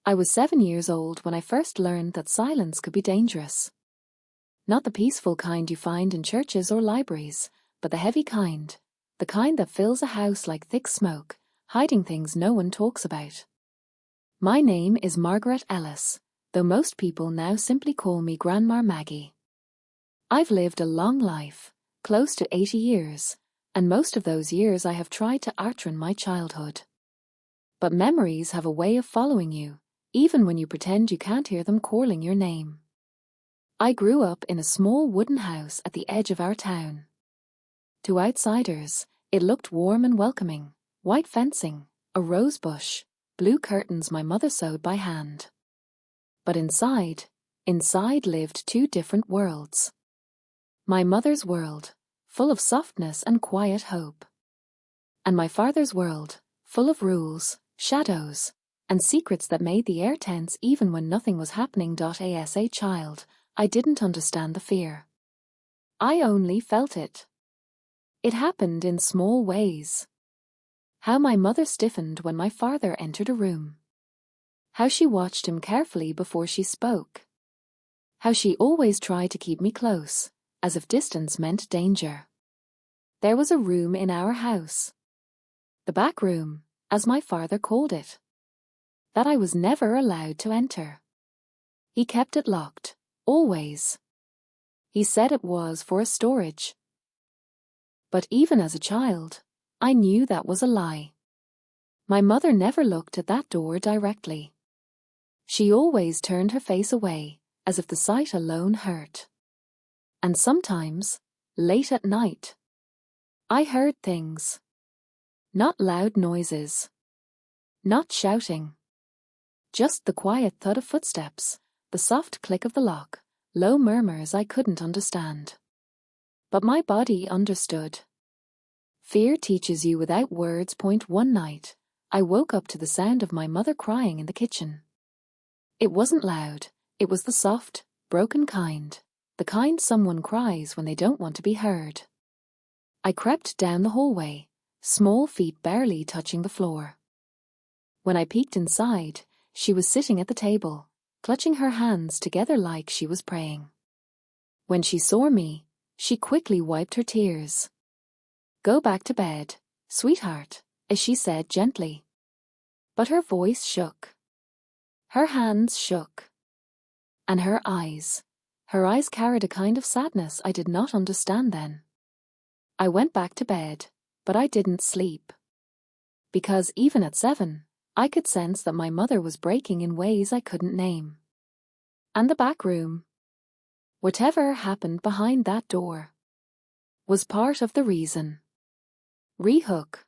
I was 7 years old when I first learned that silence could be dangerous. Not the peaceful kind you find in churches or libraries, but the heavy kind, the kind that fills a house like thick smoke, hiding things no one talks about. My name is Margaret Ellis, though most people now simply call me Grandma Maggie. I've lived a long life, close to 80 years, and most of those years I have tried to outrun my childhood. But memories have a way of following you, even when you pretend you can't hear them calling your name. I grew up in a small wooden house at the edge of our town. To outsiders, it looked warm and welcoming, white fencing, a rose bush, blue curtains my mother sewed by hand. But inside lived two different worlds. My mother's world, full of softness and quiet hope. And my father's world, full of rules, shadows, and secrets that made the air tense even when nothing was happening. As a child, I didn't understand the fear. I only felt it. It happened in small ways. How my mother stiffened when my father entered a room. How she watched him carefully before she spoke. How she always tried to keep me close, as if distance meant danger. There was a room in our house. The back room, as my father called it, that I was never allowed to enter. He kept it locked, always. He said it was for a storage. But even as a child, I knew that was a lie. My mother never looked at that door directly. She always turned her face away, as if the sight alone hurt. And sometimes, late at night, I heard things. Not loud noises. Not shouting. Just the quiet thud of footsteps, the soft click of the lock, low murmurs I couldn't understand. But my body understood. Fear teaches you without words. One night, I woke up to the sound of my mother crying in the kitchen. It wasn't loud, it was the soft, broken kind, the kind someone cries when they don't want to be heard. I crept down the hallway, small feet barely touching the floor. When I peeked inside, she was sitting at the table, clutching her hands together like she was praying. When she saw me, she quickly wiped her tears. "Go back to bed, sweetheart," as she said gently. But her voice shook. Her hands shook. And her eyes carried a kind of sadness I did not understand then. I went back to bed, but I didn't sleep. Because even at 7, I could sense that my mother was breaking in ways I couldn't name. And the back room, whatever happened behind that door, was part of the reason. Rehook.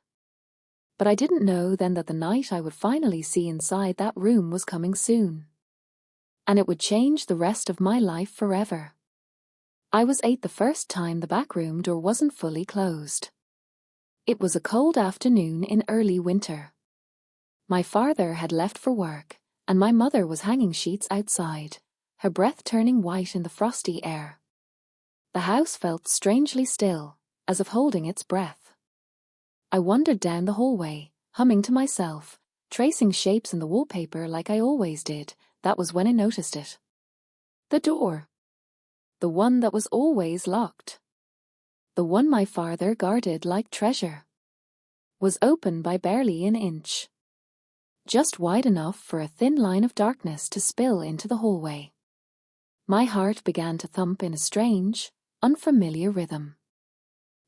But I didn't know then that the night I would finally see inside that room was coming soon. And it would change the rest of my life forever. I was 8 the first time the back room door wasn't fully closed. It was a cold afternoon in early winter. My father had left for work, and my mother was hanging sheets outside, her breath turning white in the frosty air. The house felt strangely still, as if holding its breath. I wandered down the hallway, humming to myself, tracing shapes in the wallpaper like I always did. That was when I noticed it. The door. The one that was always locked. The one my father guarded like treasure. Was open by barely an inch. Just wide enough for a thin line of darkness to spill into the hallway. My heart began to thump in a strange, unfamiliar rhythm.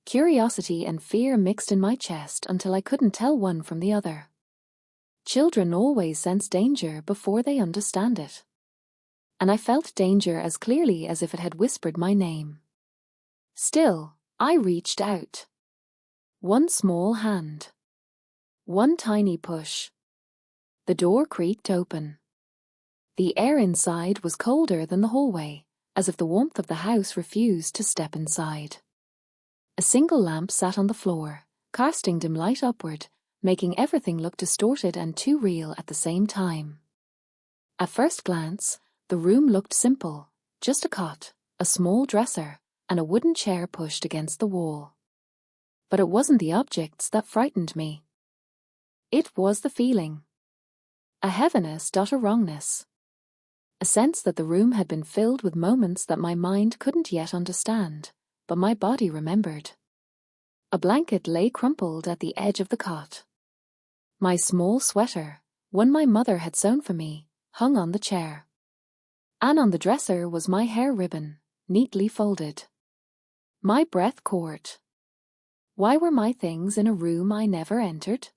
Curiosity and fear mixed in my chest until I couldn't tell one from the other. Children always sense danger before they understand it. And I felt danger as clearly as if it had whispered my name. Still, I reached out. One small hand. One tiny push. The door creaked open. The air inside was colder than the hallway, as if the warmth of the house refused to step inside. A single lamp sat on the floor, casting dim light upward, making everything look distorted and too real at the same time. At first glance, the room looked simple, just a cot, a small dresser, and a wooden chair pushed against the wall. But it wasn't the objects that frightened me. It was the feeling. A heaviness, a wrongness. A sense that the room had been filled with moments that my mind couldn't yet understand, but my body remembered. A blanket lay crumpled at the edge of the cot. My small sweater, one my mother had sewn for me, hung on the chair. And on the dresser was my hair ribbon, neatly folded. My breath caught. Why were my things in a room I never entered?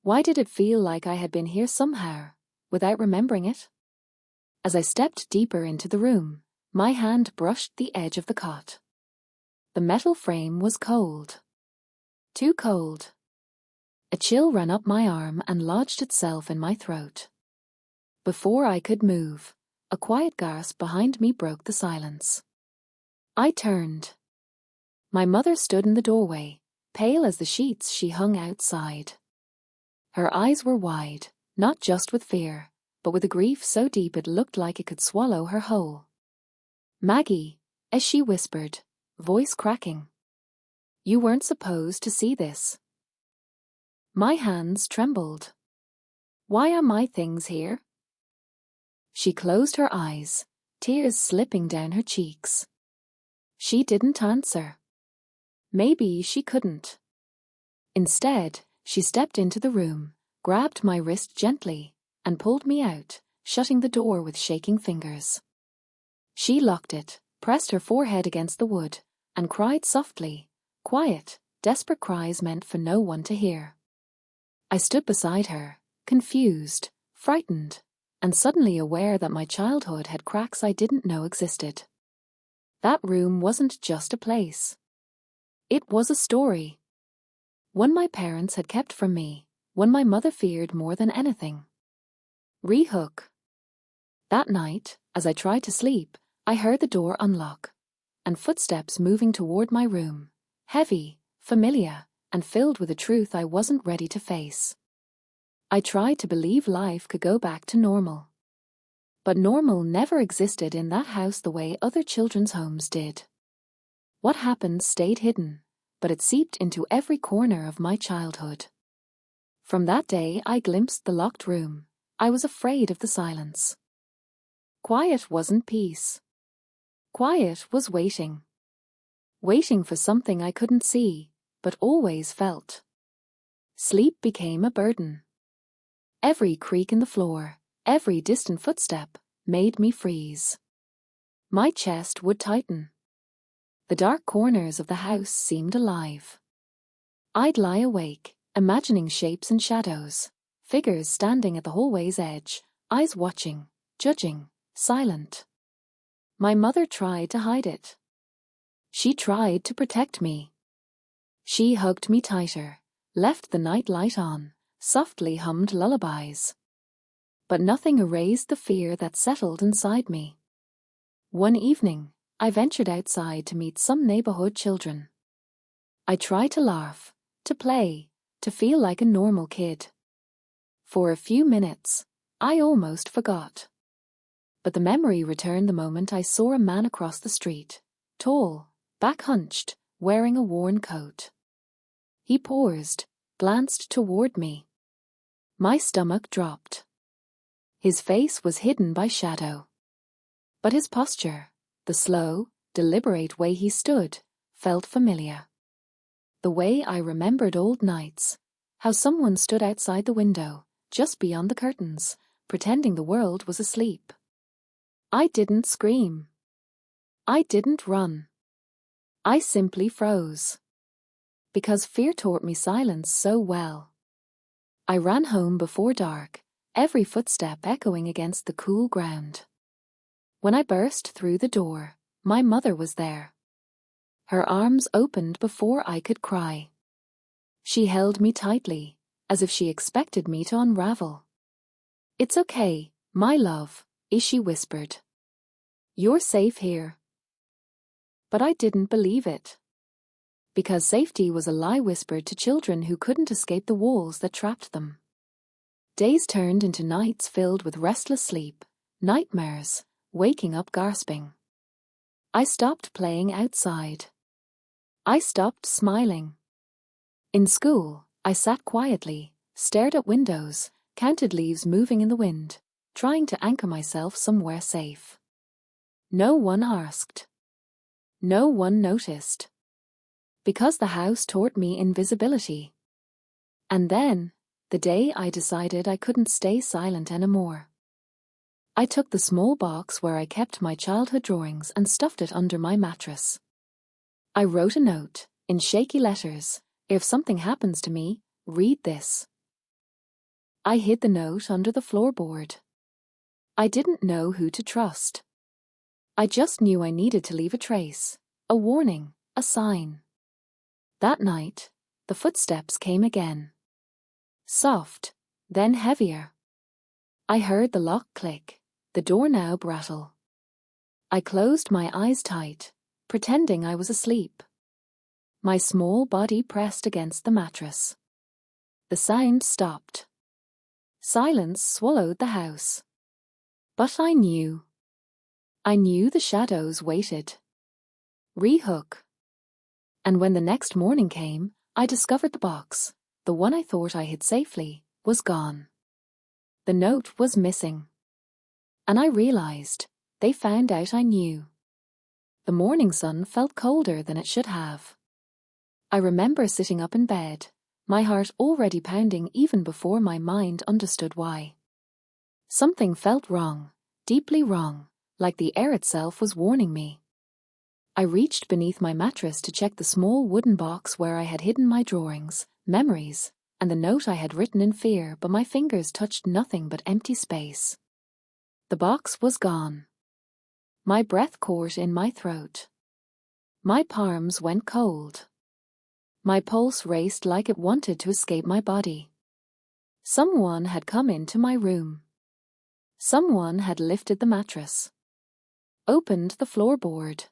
Why did it feel like I had been here somehow, without remembering it? As I stepped deeper into the room, my hand brushed the edge of the cot. The metal frame was cold. Too cold. A chill ran up my arm and lodged itself in my throat. Before I could move, a quiet gasp behind me broke the silence. I turned. My mother stood in the doorway, pale as the sheets she hung outside. Her eyes were wide, not just with fear, but with a grief so deep it looked like it could swallow her whole. "Maggie," as she whispered, voice cracking. "You weren't supposed to see this." My hands trembled. "Why are my things here?" She closed her eyes, tears slipping down her cheeks. She didn't answer. Maybe she couldn't. Instead, she stepped into the room, grabbed my wrist gently, and pulled me out, shutting the door with shaking fingers. She locked it, pressed her forehead against the wood, and cried softly, quiet, desperate cries meant for no one to hear. I stood beside her, confused, frightened, and suddenly aware that my childhood had cracks I didn't know existed. That room wasn't just a place. It was a story. One my parents had kept from me, one my mother feared more than anything. Rehook. That night, as I tried to sleep, I heard the door unlock, and footsteps moving toward my room, heavy, familiar, and filled with a truth I wasn't ready to face. I tried to believe life could go back to normal. But normal never existed in that house the way other children's homes did. What happened stayed hidden, but it seeped into every corner of my childhood. From that day I glimpsed the locked room. I was afraid of the silence. Quiet wasn't peace. Quiet was waiting. Waiting for something I couldn't see, but always felt. Sleep became a burden. Every creak in the floor, every distant footstep, made me freeze. My chest would tighten. The dark corners of the house seemed alive. I'd lie awake, imagining shapes and shadows, figures standing at the hallway's edge, eyes watching, judging, silent. My mother tried to hide it. She tried to protect me. She hugged me tighter, left the night light on, softly hummed lullabies. But nothing erased the fear that settled inside me. One evening, I ventured outside to meet some neighborhood children. I tried to laugh, to play, to feel like a normal kid. For a few minutes, I almost forgot. But the memory returned the moment I saw a man across the street, tall, back hunched, wearing a worn coat. He paused, glanced toward me. My stomach dropped. His face was hidden by shadow. But his posture, the slow, deliberate way he stood, felt familiar. The way I remembered old nights, how someone stood outside the window, just beyond the curtains, pretending the world was asleep. I didn't scream. I didn't run. I simply froze. Because fear taught me silence so well. I ran home before dark, every footstep echoing against the cool ground. When I burst through the door, my mother was there. Her arms opened before I could cry. She held me tightly, as if she expected me to unravel. "It's okay, my love," she whispered. "You're safe here." But I didn't believe it. Because safety was a lie whispered to children who couldn't escape the walls that trapped them. Days turned into nights filled with restless sleep, nightmares, waking up gasping. I stopped playing outside. I stopped smiling. In school, I sat quietly, stared at windows, counted leaves moving in the wind, trying to anchor myself somewhere safe. No one asked. No one noticed. Because the house taught me invisibility. And then, the day I decided I couldn't stay silent anymore, I took the small box where I kept my childhood drawings and stuffed it under my mattress. I wrote a note, in shaky letters, "If something happens to me, read this." I hid the note under the floorboard. I didn't know who to trust. I just knew I needed to leave a trace, a warning, a sign. That night, the footsteps came again. Soft, then heavier. I heard the lock click, the doorknob rattle. I closed my eyes tight, pretending I was asleep. My small body pressed against the mattress. The sound stopped. Silence swallowed the house. But I knew. I knew the shadows waited. Rehook. And when the next morning came, I discovered the box, the one I thought I hid safely, was gone. The note was missing. And I realized, they found out I knew. The morning sun felt colder than it should have. I remember sitting up in bed, my heart already pounding even before my mind understood why. Something felt wrong, deeply wrong, like the air itself was warning me. I reached beneath my mattress to check the small wooden box where I had hidden my drawings, memories, and the note I had written in fear, but my fingers touched nothing but empty space. The box was gone. My breath caught in my throat. My palms went cold. My pulse raced like it wanted to escape my body. Someone had come into my room. Someone had lifted the mattress, opened the floorboard,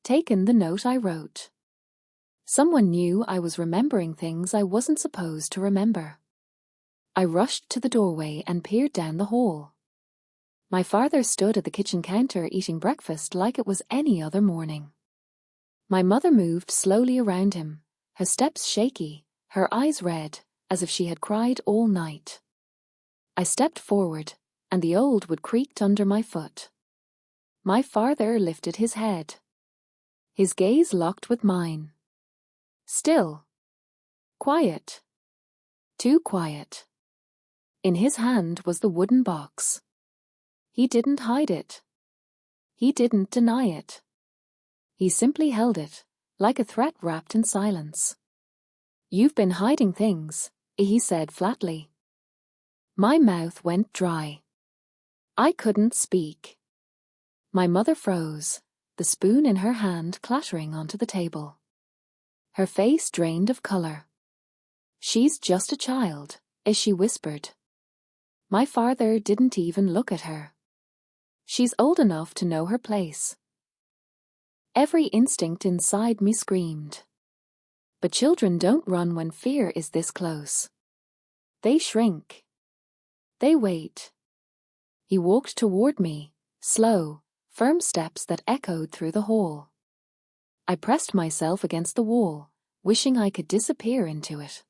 taken the note I wrote. Someone knew I was remembering things I wasn't supposed to remember. I rushed to the doorway and peered down the hall. My father stood at the kitchen counter eating breakfast like it was any other morning. My mother moved slowly around him, her steps shaky, her eyes red, as if she had cried all night. I stepped forward, and the old wood creaked under my foot. My father lifted his head. His gaze locked with mine. Still. Quiet. Too quiet. In his hand was the wooden box. He didn't hide it. He didn't deny it. He simply held it, like a threat wrapped in silence. "You've been hiding things," he said flatly. My mouth went dry. I couldn't speak. My mother froze, the spoon in her hand clattering onto the table. Her face drained of color. "She's just a child," she whispered. My father didn't even look at her. "She's old enough to know her place." Every instinct inside me screamed. But children don't run when fear is this close. They shrink. They wait. He walked toward me, slow, firm steps that echoed through the hall. I pressed myself against the wall, wishing I could disappear into it.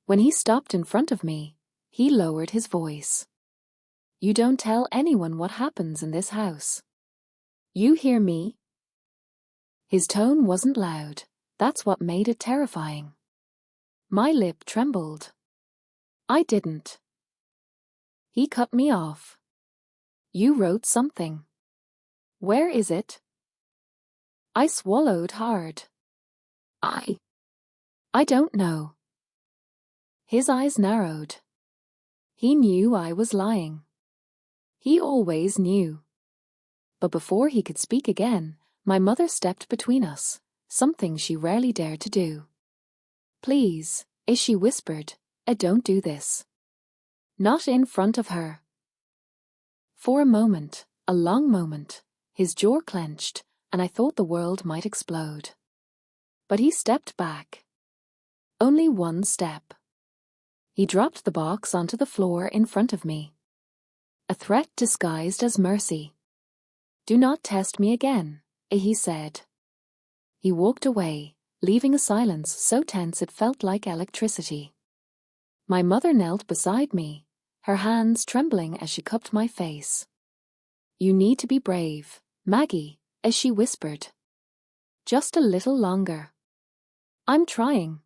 When he stopped in front of me, he lowered his voice. "You don't tell anyone what happens in this house. You hear me?" His tone wasn't loud. That's what made it terrifying. My lip trembled. I didn't. He cut me off. "You wrote something. Where is it?" I swallowed hard. I don't know." His eyes narrowed. He knew I was lying. He always knew. But before he could speak again, my mother stepped between us, something she rarely dared to do. "Please," she whispered, "don't do this. Not in front of her." For a moment, a long moment, his jaw clenched, and I thought the world might explode. But he stepped back. Only one step. He dropped the box onto the floor in front of me. A threat disguised as mercy. "Do not test me again," he said. He walked away, leaving a silence so tense it felt like electricity. My mother knelt beside me, her hands trembling as she cupped my face. "You need to be brave, Maggie," as she whispered. "Just a little longer. I'm trying.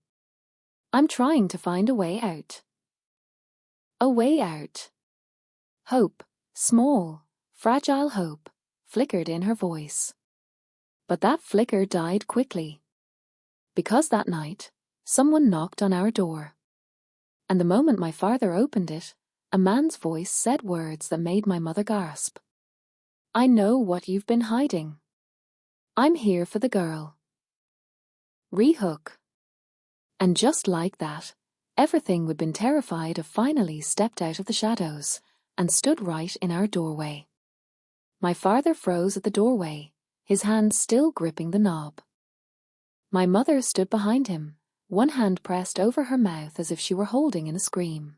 I'm trying to find a way out." A way out. Hope, small, fragile hope, flickered in her voice. But that flicker died quickly. Because that night, someone knocked on our door. And the moment my father opened it, a man's voice said words that made my mother gasp. "I know what you've been hiding. I'm here for the girl. Rehook." And just like that, everything we'd been terrified of finally stepped out of the shadows and stood right in our doorway. My father froze at the doorway, his hand still gripping the knob. My mother stood behind him, one hand pressed over her mouth as if she were holding in a scream.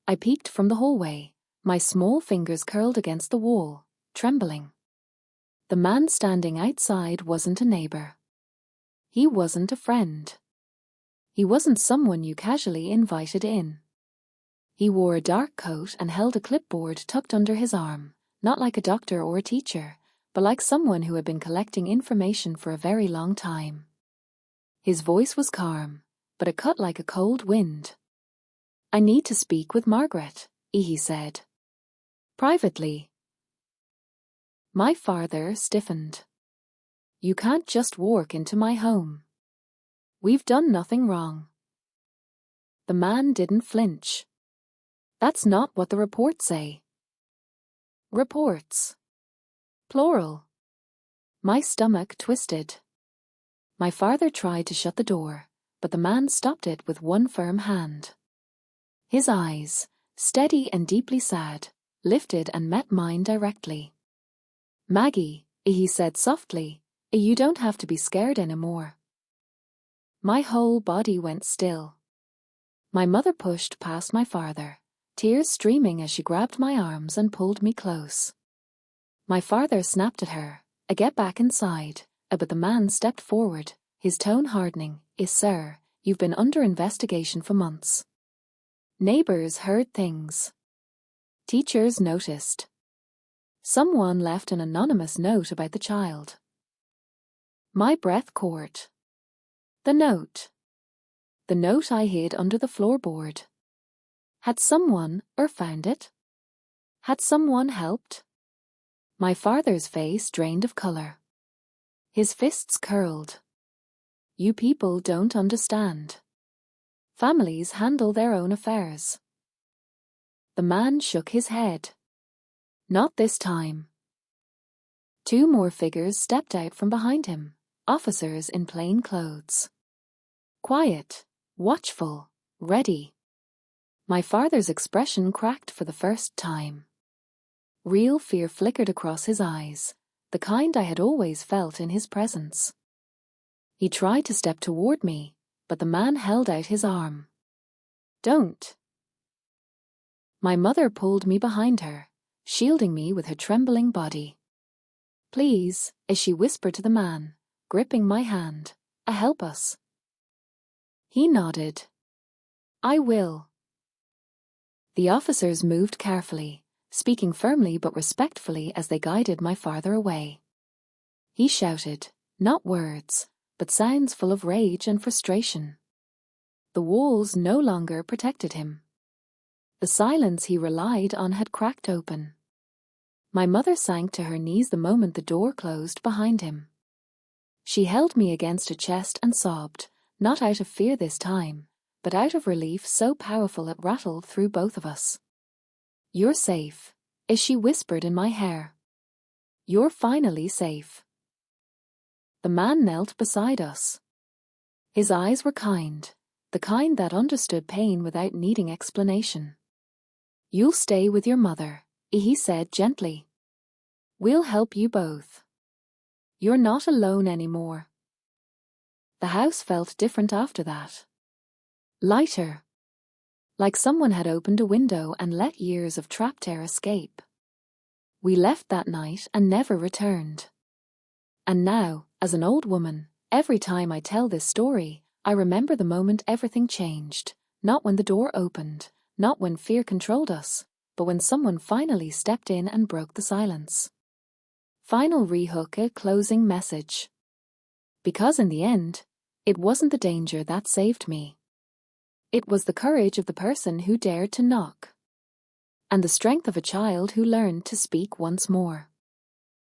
I peeked from the hallway, my small fingers curled against the wall, trembling. The man standing outside wasn't a neighbor. He wasn't a friend. He wasn't someone you casually invited in. He wore a dark coat and held a clipboard tucked under his arm, not like a doctor or a teacher, but like someone who had been collecting information for a very long time. His voice was calm, but it cut like a cold wind. "I need to speak with Margaret," he said. "Privately." My father stiffened. "You can't just walk into my home. We've done nothing wrong." The man didn't flinch. "That's not what the reports say." Reports. Plural. My stomach twisted. My father tried to shut the door, but the man stopped it with one firm hand. His eyes, steady and deeply sad, lifted and met mine directly. "Maggie," he said softly, "you don't have to be scared anymore." My whole body went still. My mother pushed past my father, tears streaming as she grabbed my arms and pulled me close. My father snapped at her, "Get back inside," but the man stepped forward, his tone hardening. Sir, you've been under investigation for months. Neighbors heard things. Teachers noticed. Someone left an anonymous note about the child." My breath caught. The note. The note I hid under the floorboard. Had someone found it? Had someone helped? My father's face drained of color. His fists curled. "You people don't understand. Families handle their own affairs." The man shook his head. "Not this time." Two more figures stepped out from behind him, officers in plain clothes. Quiet, watchful, ready. My father's expression cracked for the first time. Real fear flickered across his eyes, the kind I had always felt in his presence. He tried to step toward me, but the man held out his arm. "Don't." My mother pulled me behind her, shielding me with her trembling body. "Please," as she whispered to the man, gripping my hand, "help us." He nodded. "I will." The officers moved carefully, speaking firmly but respectfully as they guided my father away. He shouted, not words, but sounds full of rage and frustration. The walls no longer protected him. The silence he relied on had cracked open. My mother sank to her knees the moment the door closed behind him. She held me against her chest and sobbed, not out of fear this time, but out of relief so powerful it rattled through both of us. "You're safe," as she whispered in my hair. "You're finally safe." The man knelt beside us. His eyes were kind, the kind that understood pain without needing explanation. "You'll stay with your mother," he said gently. "We'll help you both. You're not alone anymore." The house felt different after that. Lighter. Like someone had opened a window and let years of trapped air escape. We left that night and never returned. And now, as an old woman, every time I tell this story, I remember the moment everything changed, Not when the door opened, not when fear controlled us, but when someone finally stepped in and broke the silence. Final rehook, a closing message. Because in the end, it wasn't the danger that saved me. It was the courage of the person who dared to knock. And the strength of a child who learned to speak once more.